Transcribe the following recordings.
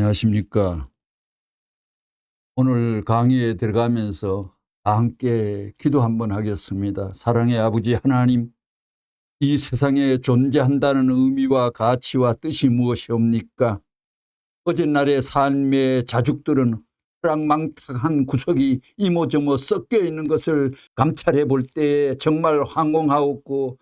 안녕하십니까. 오늘 강의에 들어가면서 함께 기도 한번 하겠습니다. 사랑의 아버지 하나님, 이 세상에 존재한다는 의미와 가치와 뜻이 무엇이옵니까? 어젯날의 삶의 자죽들은 호랑망탁한 구석이 이모저모 섞여 있는 것을 감찰해 볼 때 정말 황홀하옵고,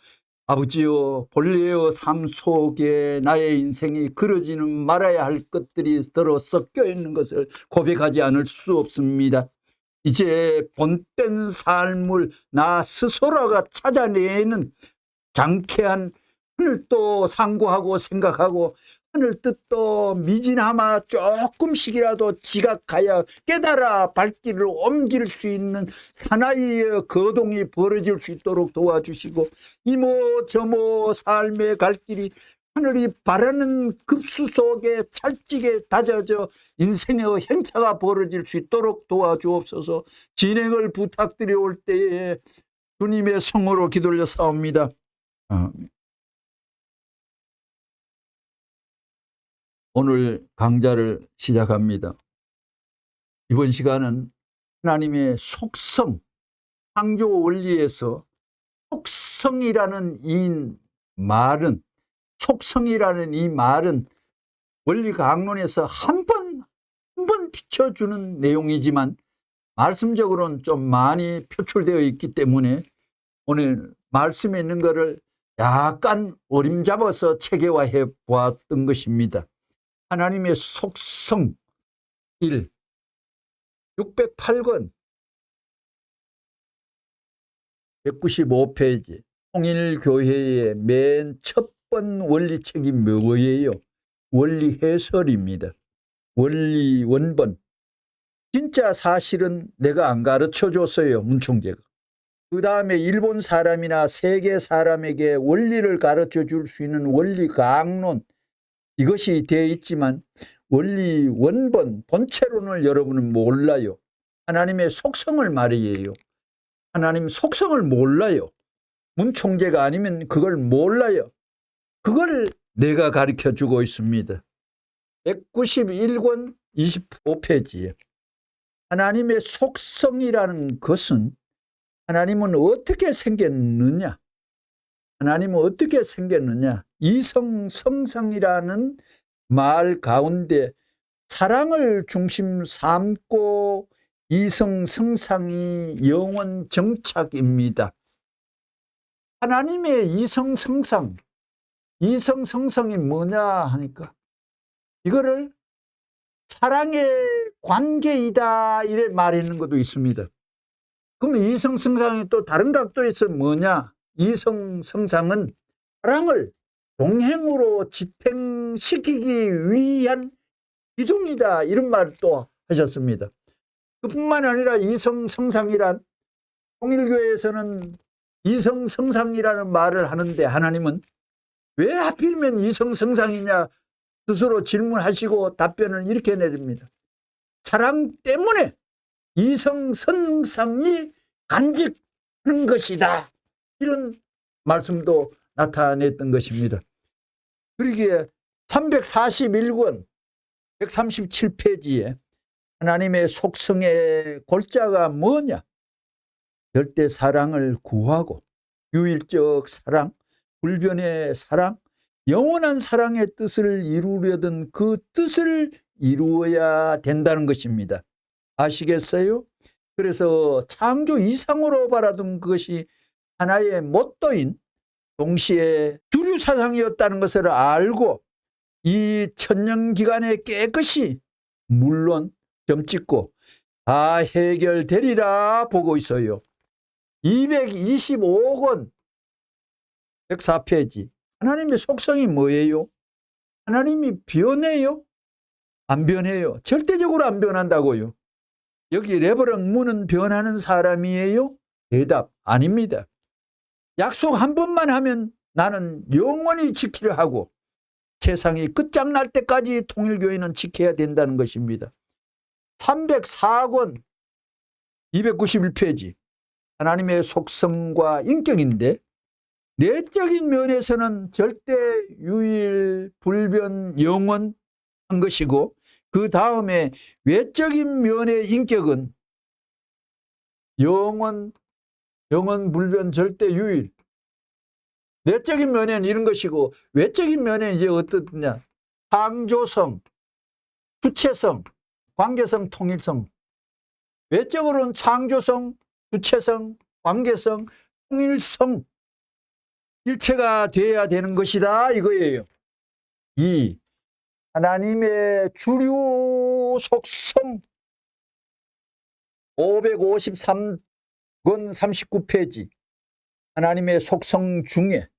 아버지여, 본래의 삶 속에 나의 인생이 그려지는 말아야 할 것들이 들어 섞여 있는 것을 고백하지 않을 수 없습니다. 이제 본된 삶을 나 스스로가 찾아내는 장쾌한 하늘도 상고하고 생각하고 하늘 뜻도 미지나마 조금씩이라도 지각하여 깨달아 발길을 옮길 수 있는 사나이의 거동이 벌어질 수 있도록 도와주시고, 이모저모 삶의 갈 길이 하늘이 바라는 급수 속에 찰지게 다져져 인생의 행차가 벌어질 수 있도록 도와주옵소서. 진행을 부탁드려올 때에 주님의 성으로 기도를 사옵니다. 아멘. 오늘 강좌를 시작합니다. 이번 시간은 하나님의 속성, 창조 원리에서 속성이라는 이 말은 원리 강론에서 한 번 비춰주는 내용이지만 말씀적으로는 좀 많이 표출되어 있기 때문에 오늘 말씀에 있는 것을 약간 어림잡아서 체계화해 보았던 것입니다. 하나님의 속성 1, 608권 195페이지 통일교회의 맨 첫 번 원리책이 뭐예요? 원리 해설입니다. 원리 원본. 진짜 사실은 내가 안 가르쳐 줬어요, 문총재가. 그 다음에 일본 사람이나 세계 사람에게 원리를 가르쳐 줄 수 있는 원리 강론, 이것이 되어 있지만 원리 원본, 본체론을 여러분은 몰라요. 하나님의 속성을 말이에요. 하나님 속성을 몰라요. 문총재가 아니면 그걸 몰라요. 그걸 내가 가르쳐 주고 있습니다. 191권 25페이지에 하나님의 속성이라는 것은 하나님은 어떻게 생겼느냐? 하나님은 어떻게 생겼느냐? 이성성상이라는 말 가운데 사랑을 중심 삼고 이성성상이 영원 정착입니다. 하나님의 이성성상이 뭐냐 하니까 이거를 사랑의 관계이다 이래 말하는 것도 있습니다. 그럼 이성성상이 또 다른 각도에서 뭐냐? 이성성상은 사랑을 동행으로 지탱시키기 위한 기둥이다 이런 말을 또 하셨습니다. 그뿐만 아니라 이성성상이란 통일교회에서는 이성성상이라는 말을 하는데 하나님은 왜 하필이면 이성성상이냐 스스로 질문하시고 답변을 이렇게 내립니다. 사랑 때문에 이성성상이 간직하는 것이다. 이런 말씀도 나타냈던 것입니다. 그러기에 341권 137페이지에 하나님의 속성의 골자가 뭐냐? 절대 사랑을 구하고 유일적 사랑, 불변의 사랑, 영원한 사랑의 뜻을 이루려던 그 뜻을 이루어야 된다는 것입니다. 아시겠어요? 그래서 창조 이상으로 바라던 그것이 하나의 모토인 동시에 주류 사상이었다는 것을 알고 이 천년기간에 깨끗이 물론 점 찍고 다 해결되리라 보고 있어요. 225권 104페이지 하나님의 속성이 뭐예요? 하나님이 변해요? 안 변해요. 절대적으로 안 변한다고요. 여기 레버런 문은 변하는 사람이에요? 대답 아닙니다. 약속 한 번만 하면 나는 영원히 지키려 하고 세상이 끝장날 때까지 통일교회는 지켜야 된다는 것입니다. 304권 291페이지 하나님의 속성과 인격인데 내적인 면에서는 절대 유일 불변 영원한 것이고 그 다음에 외적인 면의 인격은 영원 불변 절대 유일. 내적인 면에는 이런 것이고 외적인 면에는 이제 어떻냐? 창조성, 주체성, 관계성, 통일성. 외적으로는 창조성, 주체성, 관계성, 통일성. 일체가 되어야 되는 것이다 이거예요. 이 하나님의 주류 속성 553권 39페이지 하나님의 속성 중에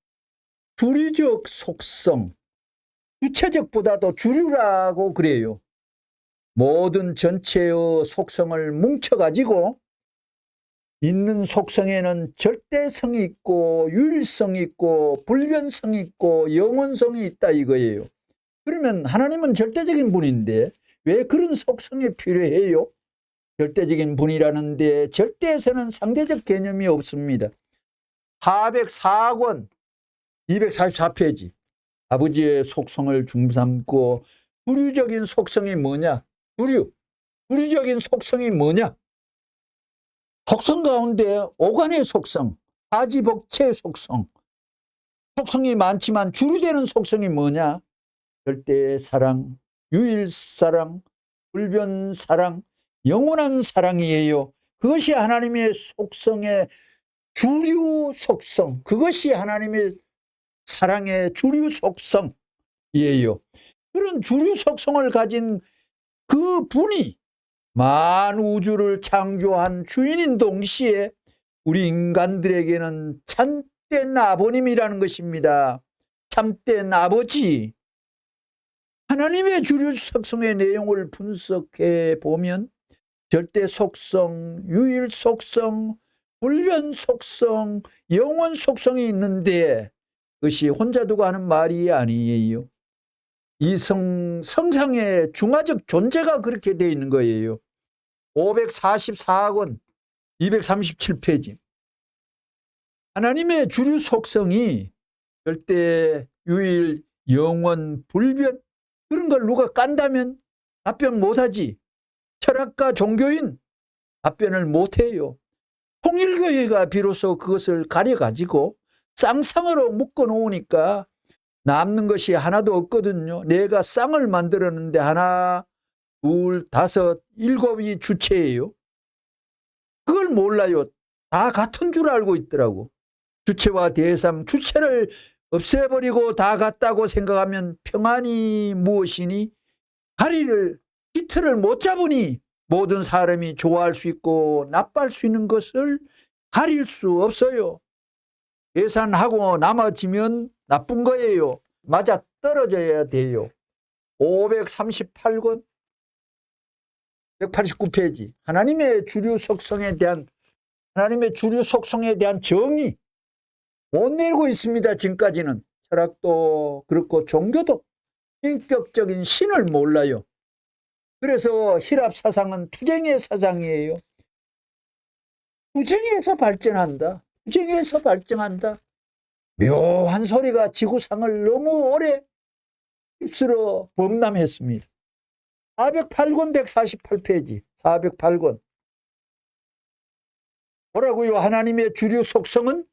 주류적 속성, 주체적보다도 주류라고 그래요. 모든 전체의 속성을 뭉쳐가지고 있는 속성에는 절대성이 있고 유일성이 있고 불변성이 있고 영원성이 있다 이거예요. 그러면 하나님은 절대적인 분인데 왜 그런 속성이 필요해요? 절대적인 분이라는데 절대에서는 상대적 개념이 없습니다. 404권 244페이지 아버지의 속성을 중삼고 주류적인 속성이 뭐냐? 주류적인 속성이 뭐냐? 속성 가운데 오간의 속성, 사지복체의 속성, 속성이 많지만 주류되는 속성이 뭐냐? 절대 사랑, 유일 사랑, 불변 사랑, 영원한 사랑이에요. 그것이 하나님의 속성의 주류 속성, 그것이 하나님의 사랑의 주류 속성이에요. 그런 주류 속성을 가진 그 분이 만우주를 창조한 주인인 동시에 우리 인간들에게는 참된 아버님이라는 것입니다. 참된 아버지. 하나님의 주류 속성의 내용을 분석해 보면 절대 속성, 유일 속성, 불변 속성, 영원 속성이 있는데 그것이 혼자 두고 하는 말이 아니에요. 이 성상의 중화적 존재가 그렇게 되어 있는 거예요. 544권 237페이지 하나님의 주류 속성이 절대 유일 영원 불변 그런 걸 누가 깐다면 답변 못하지. 철학가 종교인 답변을 못해요. 통일교회가 비로소 그것을 가려가지고 쌍쌍으로 묶어놓으니까 남는 것이 하나도 없거든요. 내가 쌍을 만들었는데 하나, 둘, 다섯, 일곱이 주체예요. 그걸 몰라요. 다 같은 줄 알고 있더라고. 주체와 대상, 주체를 없애버리고 다 같다고 생각하면 평안이 무엇이니? 다리를, 히트를 못 잡으니 모든 사람이 좋아할 수 있고 나빠할 수 있는 것을 가릴 수 없어요. 계산하고 남아지면 나쁜 거예요. 맞아 떨어져야 돼요. 538권 189페이지 하나님의 주류 속성에 대한 정의 못 내고 있습니다. 지금까지는 철학도 그렇고 종교도 인격적인 신을 몰라요. 그래서 힐압 사상은 투쟁의 사상이에요. 투쟁에서 발전한다. 묘한 소리가 지구상을 너무 오래 휩쓸어 범람했습니다. 408권 148페이지 408권 뭐라고요? 하나님의 주류 속성은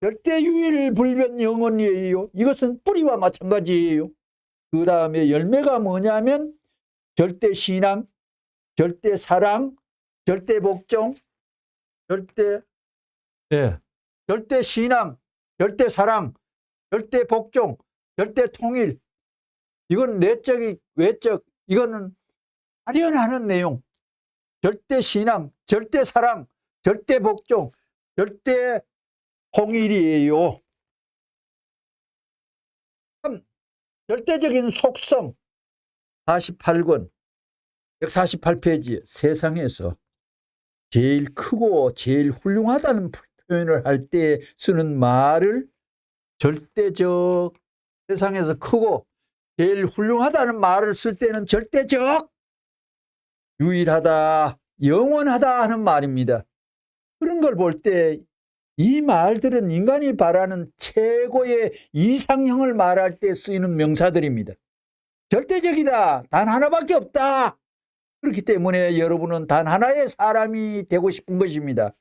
절대 유일 불변 영원이에요. 이것은 뿌리와 마찬가지예요. 그 다음에 열매가 뭐냐면 절대 신앙, 절대 사랑, 절대 복종, 절대 신앙, 절대 사랑, 절대 복종, 절대 통일. 이건 내적이 외적, 이거는 발현하는 내용. 절대 신앙, 절대 사랑, 절대 복종, 절대 통일이에요. 절대적인 속성 48권 148페이지 세상에서 제일 크고 제일 훌륭하다는 표현을 할 때 쓰는 말을 절대적, 세상에서 크고 제일 훌륭하다는 말을 쓸 때는 절대적, 유일하다, 영원하다 하는 말입니다. 그런 걸 볼 때 이 말들은 인간이 바라는 최고의 이상형을 말할 때 쓰이는 명사들입니다. 절대적이다. 단 하나밖에 없다. 그렇기 때문에 여러분은 단 하나의 사람이 되고 싶은 것입니다.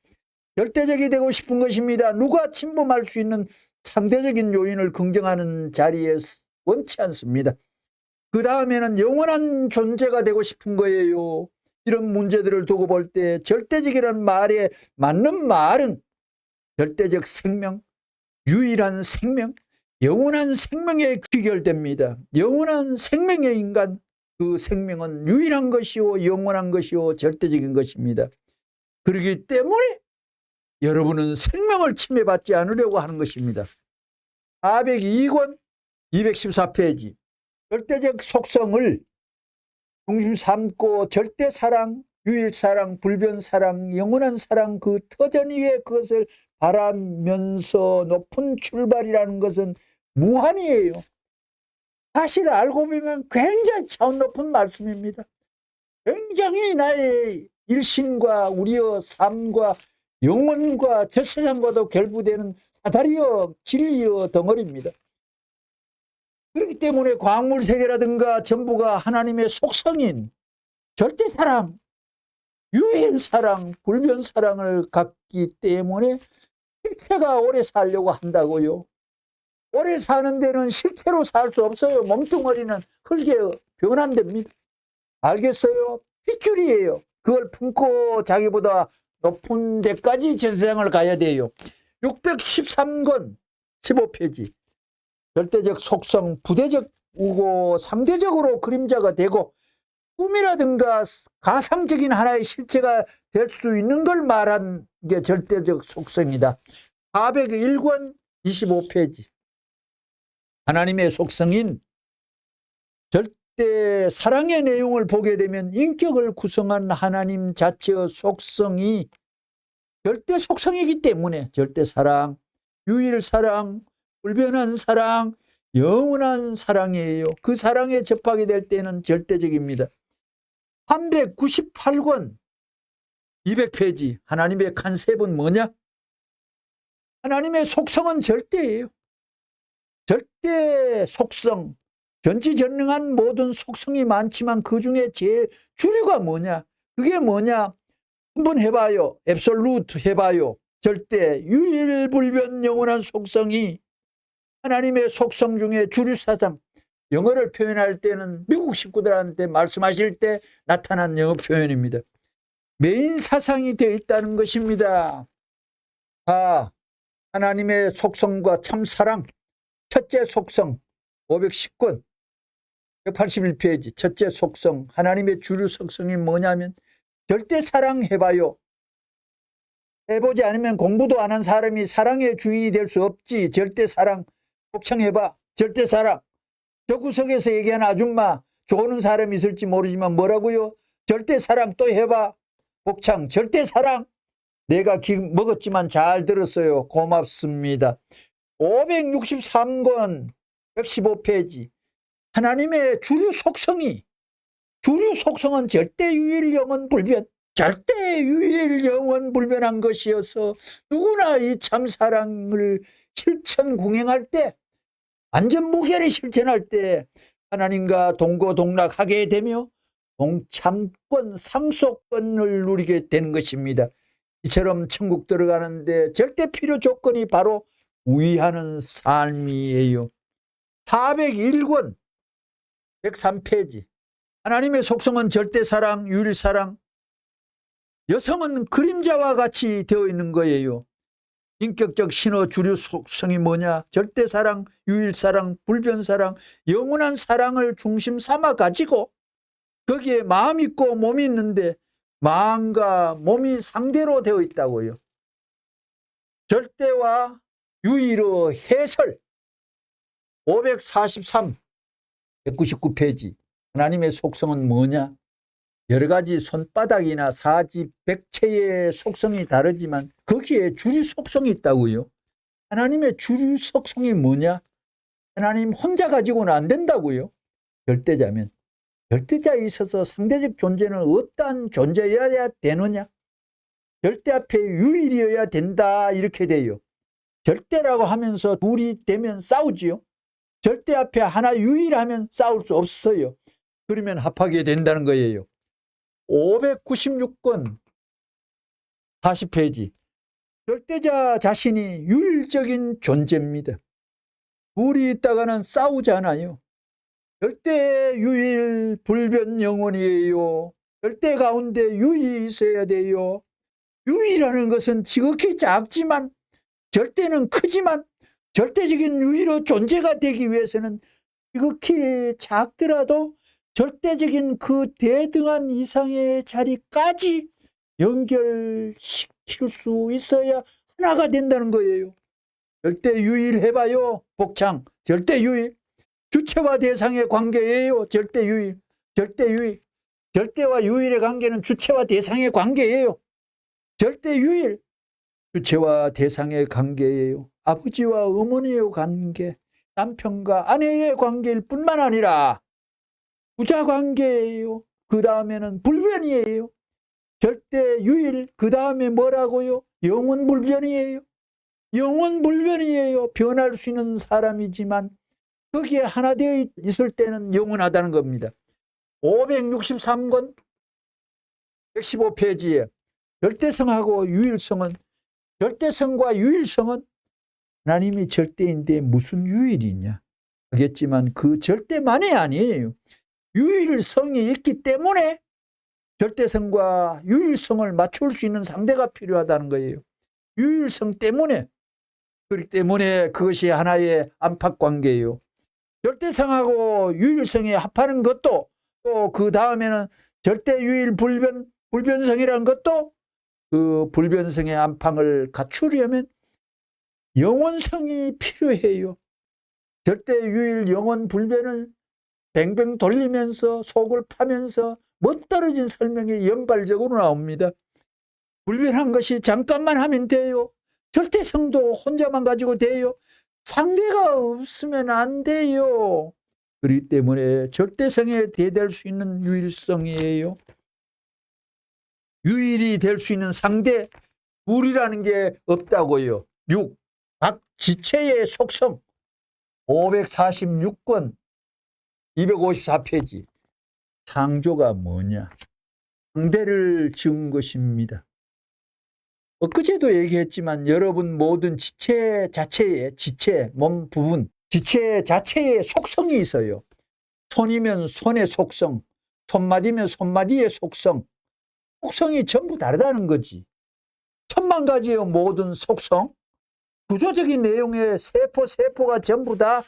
절대적이 되고 싶은 것입니다. 누가 침범할 수 있는 상대적인 요인을 긍정하는 자리에 원치 않습니다. 그 다음에는 영원한 존재가 되고 싶은 거예요. 이런 문제들을 두고 볼 때 절대적이라는 말에 맞는 말은 절대적 생명, 유일한 생명, 영원한 생명에 귀결됩니다. 영원한 생명의 인간, 그 생명은 유일한 것이요 영원한 것이요 절대적인 것입니다. 그렇기 때문에 여러분은 생명을 침해받지 않으려고 하는 것입니다. 402권 214페이지 절대적 속성을 중심 삼고 절대사랑, 유일사랑, 불변사랑, 영원한 사랑 그 터전 위에 그것을 바라면서 높은 출발이라는 것은 무한이에요. 사실 알고 보면 굉장히 차원 높은 말씀입니다. 굉장히 나의 일신과 우리의 삶과 영혼과 저 세상과도 결부되는 사다리여 진리여 덩어리입니다. 그렇기 때문에 광물세계라든가 전부가 하나님의 속성인 절대사랑, 유일사랑, 불변사랑을 갖기 때문에 실체가 오래 살려고 한다고요. 오래 사는 데는 실체로 살 수 없어요. 몸뚱어리는 흙에 변환됩니다. 알겠어요? 핏줄이에요. 그걸 품고 자기보다 높은 데까지 저 세상을 가야 돼요. 613권 15페이지 절대적 속성, 부대적 우고 상대적으로 그림자가 되고 꿈이라든가 가상적인 하나의 실체가 될 수 있는 걸 말한 게 절대적 속성이다. 401권 25페이지 하나님의 속성인 절대 사랑의 내용을 보게 되면 인격을 구성한 하나님 자체의 속성이 절대 속성이기 때문에 절대 사랑, 유일 사랑, 불변한 사랑, 영원한 사랑이에요. 그 사랑에 접하게 될 때는 절대적입니다. 398권 200페이지 하나님의 컨셉은 뭐냐? 하나님의 속성은 절대예요. 절대 속성, 전지전능한 모든 속성이 많지만 그 중에 제일 주류가 뭐냐? 그게 뭐냐? 한번 해봐요. 앱솔루트 해봐요. 절대, 유일불변 영원한 속성이 하나님의 속성 중에 주류사상, 영어를 표현할 때는 미국 식구들한테 말씀하실 때 나타난 영어 표현입니다. 메인 사상이 되어 있다는 것입니다. 하나님의 속성과 참사랑, 첫째 속성 510권 181페이지 첫째 속성 하나님의 주류 속성이 뭐냐면 절대 사랑 해봐요. 해보지 않으면 공부도 안 한 사람이 사랑의 주인이 될 수 없지. 절대 사랑 복창해봐. 절대 사랑. 저 구석에서 얘기하는 아줌마 좋아하는 사람이 있을지 모르지만 뭐라고요? 절대 사랑 또 해봐. 복창 절대 사랑. 내가 먹었지만 잘 들었어요. 고맙습니다. 563권 115페이지 하나님의 주류 속성은 절대 유일 영원 불변, 절대 유일 영원 불변한 것이어서 누구나 이 참사랑을 실천궁행할 때 완전 무결히 실천할 때 하나님과 동고동락하게 되며 동참권 상속권을 누리게 되는 것입니다. 이처럼 천국 들어가는데 절대 필요 조건이 바로 우위하는 삶이에요. 401권 103페이지 하나님의 속성은 절대사랑, 유일사랑. 여성은 그림자와 같이 되어 있는 거예요. 인격적 신호 주류 속성이 뭐냐? 절대사랑, 유일사랑, 불변사랑, 영원한 사랑을 중심 삼아 가지고 거기에 마음이 있고 몸이 있는데 마음과 몸이 상대로 되어 있다고요. 절대와 유일의 해설 543 199페이지 하나님의 속성은 뭐냐? 여러 가지 손바닥이나 사지 백체의 속성이 다르지만 거기에 주류 속성이 있다고요. 하나님의 주류 속성이 뭐냐? 하나님 혼자 가지고는 안 된다고요. 절대자면. 절대자에 있어서 상대적 존재는 어떠한 존재여야 되느냐? 절대 앞에 유일이어야 된다 이렇게 돼요. 절대라고 하면서 둘이 되면 싸우지요. 절대 앞에 하나 유일하면 싸울 수 없어요. 그러면 합하게 된다는 거예요. 596권 40페이지. 절대자 자신이 유일적인 존재입니다. 둘이 있다가는 싸우지 않아요. 절대 유일 불변 영혼이에요. 절대 가운데 유일이 있어야 돼요. 유일이라는 것은 지극히 작지만 절대는 크지만 절대적인 유일의 존재가 되기 위해서는 지극히 작더라도 절대적인 그 대등한 이상의 자리까지 연결시킬 수 있어야 하나가 된다는 거예요. 절대 유일 해봐요. 복창. 절대 유일. 주체와 대상의 관계예요. 절대 유일. 절대 유일. 절대와 유일의 관계는 주체와 대상의 관계예요. 절대 유일. 주체와 대상의 관계예요. 아버지와 어머니의 관계, 남편과 아내의 관계일 뿐만 아니라 부자 관계예요. 그 다음에는 불변이에요. 절대 유일. 그 다음에 뭐라고요? 영원 불변이에요. 영원 불변이에요. 변할 수 있는 사람이지만 거기에 하나 되어 있을 때는 영원하다는 겁니다. 563권 115페이지에 절대성하고 유일성은, 절대성과 유일성은 하나님이 절대인데 무슨 유일이냐 하겠지만 그 절대만이 아니에요. 유일성이 있기 때문에 절대성과 유일성을 맞출 수 있는 상대가 필요하다는 거예요. 유일성 때문에. 그렇기 때문에 그것이 하나의 안팎관계예요. 절대성하고 유일성이 합하는 것도 또 그 다음에는 절대유일 불변성이라는 것도 그 불변성의 안팎을 갖추려면 영원성이 필요해요. 절대유일 영원 불변을 뱅뱅 돌리면서 속을 파면서 멋떨어진 설명이 연발적으로 나옵니다. 불변한 것이 잠깐만 하면 돼요. 절대성도 혼자만 가지고 돼요. 상대가 없으면 안 돼요. 그렇기 때문에 절대성에 대될 수 있는 유일성이에요. 유일이 될 수 있는 상대, 둘이라는 게 없다고요. 6. 각 지체의 속성 546권 254페이지. 창조가 뭐냐? 상대를 지은 것입니다. 엊그제도 얘기했지만 여러분 모든 지체 자체의 지체, 몸 부분, 지체 자체의 속성이 있어요. 손이면 손의 속성, 손마디면 손마디의 속성, 속성이 전부 다르다는 거지. 천만 가지의 모든 속성, 구조적인 내용의 세포가 전부 다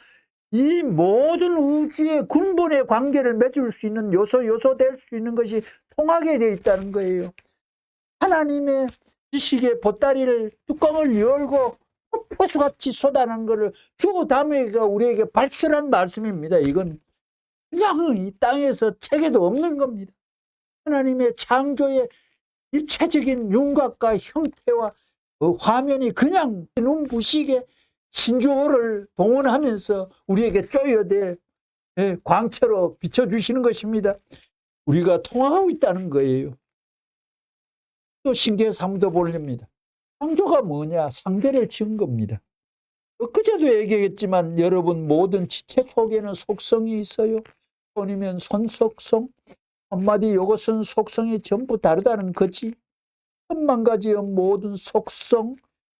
이 모든 우주의 근본의 관계를 맺을 수 있는 요소 될 수 있는 것이 통하게 되어 있다는 거예요. 하나님의 지식의 보따리를 뚜껑을 열고 포수같이 쏟아낸 것을 주 다메가 우리에게 발설한 말씀입니다. 이건 그냥 이 땅에서 책에도 없는 겁니다. 하나님의 창조의 입체적인 윤곽과 형태와 화면이 그냥 눈부시게 신조어를 동원하면서 우리에게 쪼여대 광채로 비춰주시는 것입니다. 우리가 통하고 있다는 거예요. 또 신기해 삼도 보렵니다. 창조가 뭐냐? 상대를 지은 겁니다. 엊그제도 얘기했지만 여러분 모든 지체 속에는 속성이 있어요. 손이면 손 속성, 한마디 이것은 속성이 전부 다르다는 거지. 천만 가지의 모든 속성,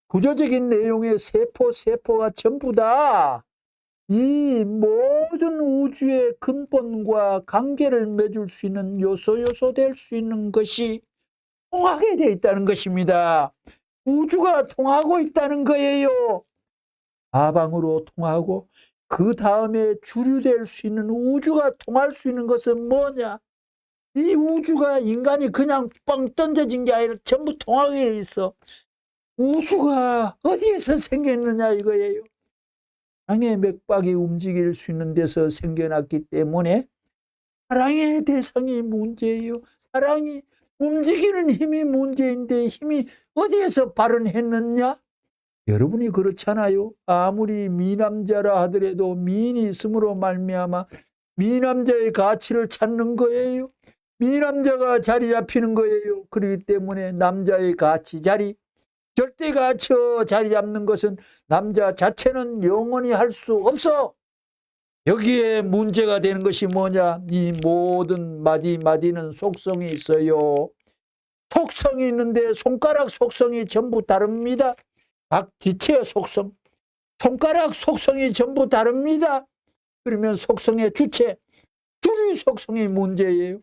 구조적인 내용의 세포가 전부 다 이 모든 우주의 근본과 관계를 맺을 수 있는 요소 될 수 있는 것이 통하게 되어 있다는 것입니다. 우주가 통하고 있다는 거예요. 사방으로 통하고 그 다음에 주류될 수 있는 우주가 통할 수 있는 것은 뭐냐? 이 우주가 인간이 그냥 뻥 던져진 게 아니라 전부 통하게 있어. 우주가 어디에서 생겼느냐 이거예요. 사랑의 맥박이 움직일 수 있는 데서 생겨났기 때문에 사랑의 대상이 문제예요. 사랑이 움직이는 힘이 문제인데 힘이 어디에서 발현했느냐? 여러분이 그렇잖아요. 아무리 미남자라 하더라도 미인이 있음으로 말미암아 미남자의 가치를 찾는 거예요. 미남자가 자리 잡히는 거예요. 그렇기 때문에 남자의 가치 자리, 절대 가치 자리 잡는 것은 남자 자체는 영원히 할 수 없어. 여기에 문제가 되는 것이 뭐냐? 이 모든 마디마디는 속성이 있어요. 속성이 있는데 손가락 속성이 전부 다릅니다. 각 지체의 속성, 손가락 속성이 전부 다릅니다. 그러면 속성의 주체, 주류 속성이 문제예요.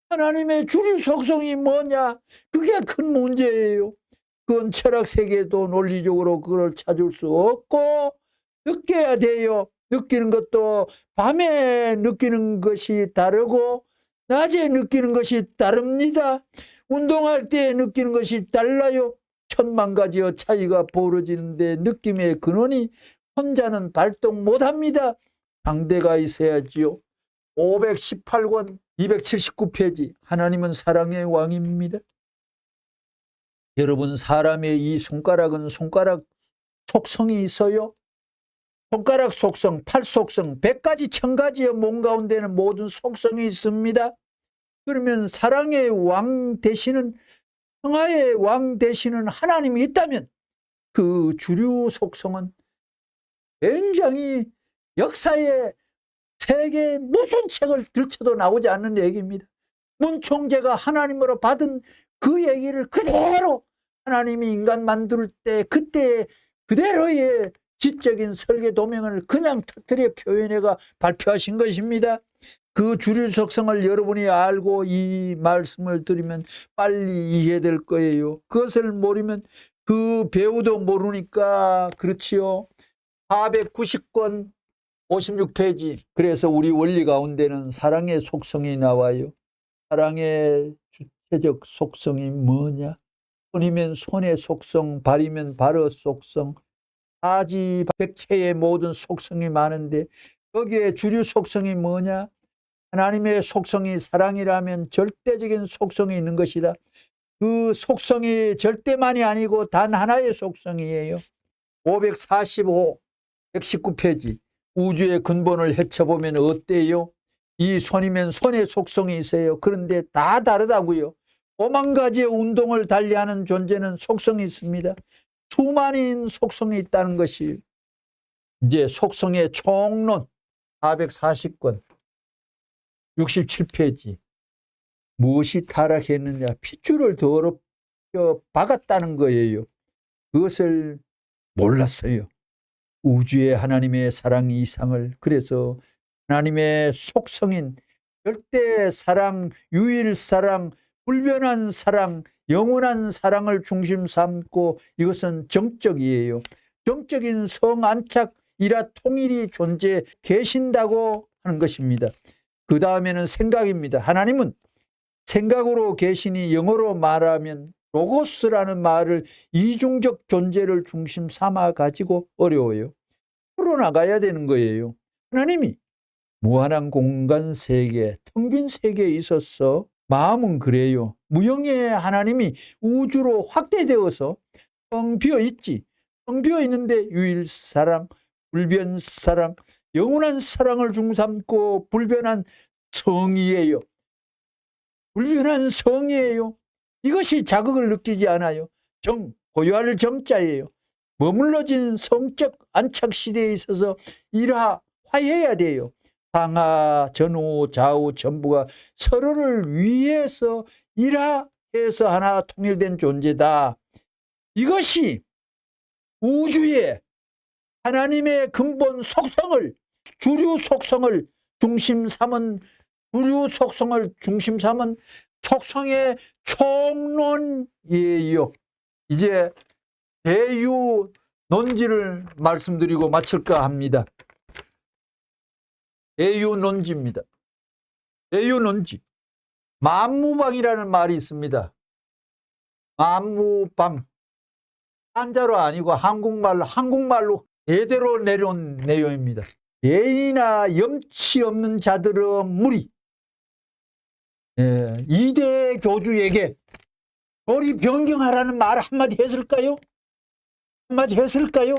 하나님의 주류 속성이 뭐냐? 그게 큰 문제예요. 그건 철학 세계도 논리적으로 그걸 찾을 수 없고 느껴야 돼요. 느끼는 것도 밤에 느끼는 것이 다르고 낮에 느끼는 것이 다릅니다. 운동할 때 느끼는 것이 달라요. 천만 가지의 차이가 벌어지는데 느낌의 근원이 혼자는 발동 못합니다. 상대가 있어야지요. 518권 279페이지 하나님은 사랑의 왕입니다. 여러분, 사람의 이 손가락은 손가락 속성이 있어요. 손가락 속성, 팔 속성, 100가지 1000가지의 몸 가운데는 모든 속성이 있습니다. 그러면 사랑의 왕 되시는, 평화의 왕 되시는 하나님이 있다면 그 주류 속성은 굉장히 역사에 세계 무슨 책을 들춰도 나오지 않는 얘기입니다. 문총재가 하나님으로 받은 그 얘기를 그대로 하나님이 인간 만들 때 그때 그대로의 지적인 설계 도명을 그냥 터뜨려 표현해가 발표하신 것입니다. 그 주류 속성을 여러분이 알고 이 말씀을 들으면 빨리 이해될 거예요. 그것을 모르면 그 배우도 모르니까. 그렇지요. 490권 56페이지. 그래서 우리 원리 가운데는 사랑의 속성이 나와요. 사랑의 주체적 속성이 뭐냐? 손이면 손의 속성, 발이면 발의 속성, 사지백체의 모든 속성이 많은데 거기에 주류 속성이 뭐냐? 하나님의 속성이 사랑이라면 절대적인 속성이 있는 것이다. 그 속성이 절대만이 아니고 단 하나의 속성이에요. 545, 119페이지. 우주의 근본을 헤쳐보면 어때요? 이 손이면 손의 속성이 있어요. 그런데 다 다르다고요. 5만 가지의 운동을 달리하는 존재는 속성이 있습니다. 수많은 속성이 있다는 것이 이제 속성의 총론 440권 67페이지. 무엇이 타락했느냐? 핏줄을 더럽혀 박았다는 거예요. 그것을 몰랐어요. 우주의 하나님의 사랑 이상을. 그래서 하나님의 속성인 절대 사랑, 유일 사랑, 불변한 사랑, 영원한 사랑을 중심 삼고 이것은 정적이에요. 정적인 성안착이라 통일이 존재 계신다고 하는 것입니다. 그 다음에는 생각입니다. 하나님은 생각으로 계시니 영어로 말하면 로고스라는 말을 이중적 존재를 중심 삼아 가지고 어려워요. 풀어나가야 되는 거예요. 하나님이 무한한 공간 세계, 텅 빈 세계에 있어서 마음은 그래요. 무형의 하나님이 우주로 확대되어서 텅 비어 있지. 텅 비어 있는데 유일 사랑, 불변 사랑, 영원한 사랑을 중삼고 불변한 성이에요. 불변한 성이에요. 이것이 자극을 느끼지 않아요. 정, 고유할 정자예요. 머물러진 성적 안착 시대에 있어서 화해해야 돼요. 상하, 전후, 좌우 전부가 서로를 위해서 일하해서 하나 통일된 존재다. 이것이 우주의 하나님의 근본 속성을, 주류 속성을 중심 삼은, 주류 속성을 중심 삼은 속성의 총론이에요. 이제 대유 논지를 말씀드리고 마칠까 합니다. 대유 논지입니다. 대유 논지. 만무방이라는 말이 있습니다. 만무방. 한자로 아니고 한국말로 대대로 내려온 내용입니다. 예의나 염치 없는 자들의 무리. 이대 교주에게 교리 변경하라는 말 한마디 했을까요? 한마디 했을까요?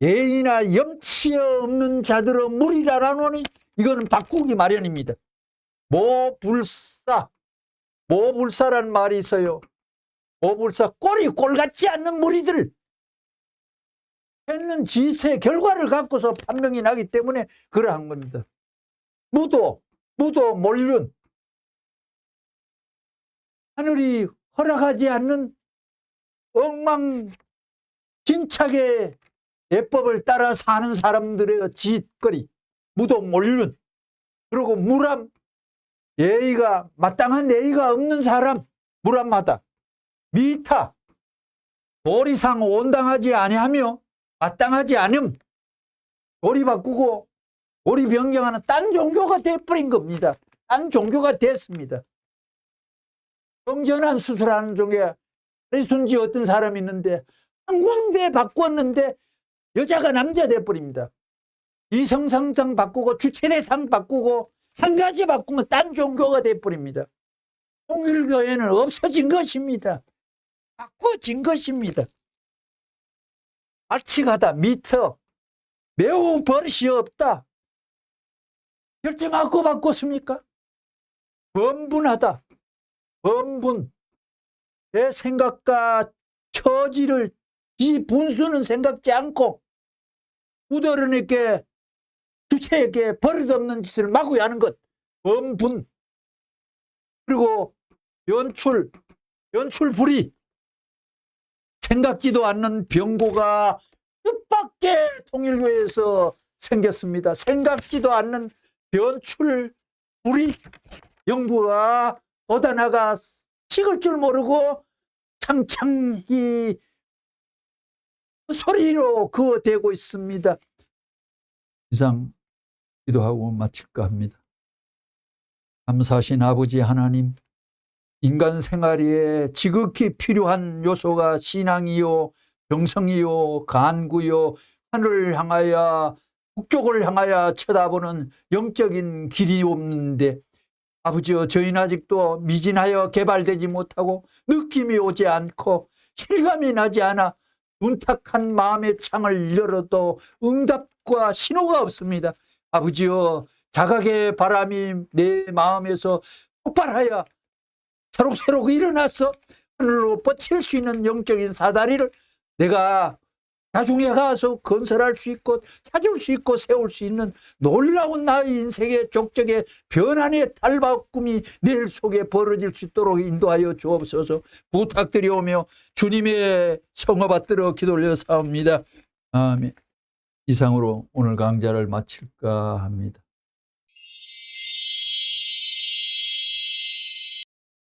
예의나 염치 없는 자들의 무리라라노니 이거는 바꾸기 마련입니다. 모불사란 말이 있어요. 모불사, 꼴이 꼴 같지 않는 무리들, 했는 짓의 결과를 갖고서 판명이 나기 때문에 그러한 겁니다. 무도 몰륜. 하늘이 허락하지 않는 엉망진창의 예법을 따라 사는 사람들의 짓거리, 무도 몰륜. 그리고 무람, 예의가 마땅한 예의가 없는 사람, 무람하다. 미타, 도리상 온당하지 아니하며 마땅하지 않음, 도리 바꾸고 도리 변경하는 딴 종교가 돼버린 겁니다. 딴 종교가 됐습니다. 정전한 수술하는 종교에 순지 어떤 사람이 있는데 한 군데 바꿨는데 여자가 남자 돼버립니다. 이성상상 바꾸고 주체대상 바꾸고 한 가지 바꾸면 딴 종교가 돼버립니다. 통일교회는 없어진 것입니다. 바꿔진 것입니다. 발칙하다, 미터, 매우 버릇이 없다. 결정하고 바꿨습니까? 범분하다, 범분. 내 생각과 처지를 지 분수는 생각지 않고 우더른에게 주체에게 버릇없는 짓을 마구 하는 것, 범분. 그리고 연출불이. 생각지도 않는 병고가 뜻밖의 통일교회에서 생겼습니다. 생각지도 않는 연출불이. 영부가 도다나가 식을 줄 모르고 창창히 소리로 그어대고 있습니다. 이상 기도하고 마칠까 합니다. 감사하신 아버지 하나님, 인간 생활에 지극히 필요한 요소가 신앙이요, 병성이요, 간구요, 하늘을 향하여 북쪽을 향하여 쳐다보는 영적인 길이 없는데 아버지여, 저희는 아직도 미진하여 개발되지 못하고 느낌이 오지 않고 실감이 나지 않아 둔탁한 마음의 창을 열어도 응답과 신호가 없습니다. 아버지여, 자각의 바람이 내 마음에서 폭발하여 새록새록 일어나서 하늘로 뻗칠 수 있는 영적인 사다리를 내가 나중에 가서 건설할 수 있고 사줄 수 있고 세울 수 있는 놀라운 나의 인생의 족적의 변환의 탈바꿈이 내 속에 벌어질 수 있도록 인도하여 주옵소서 부탁드리오며 주님의 성화 받들어 기도 올려사옵니다. 아멘. 이상으로 오늘 강좌를 마칠까 합니다.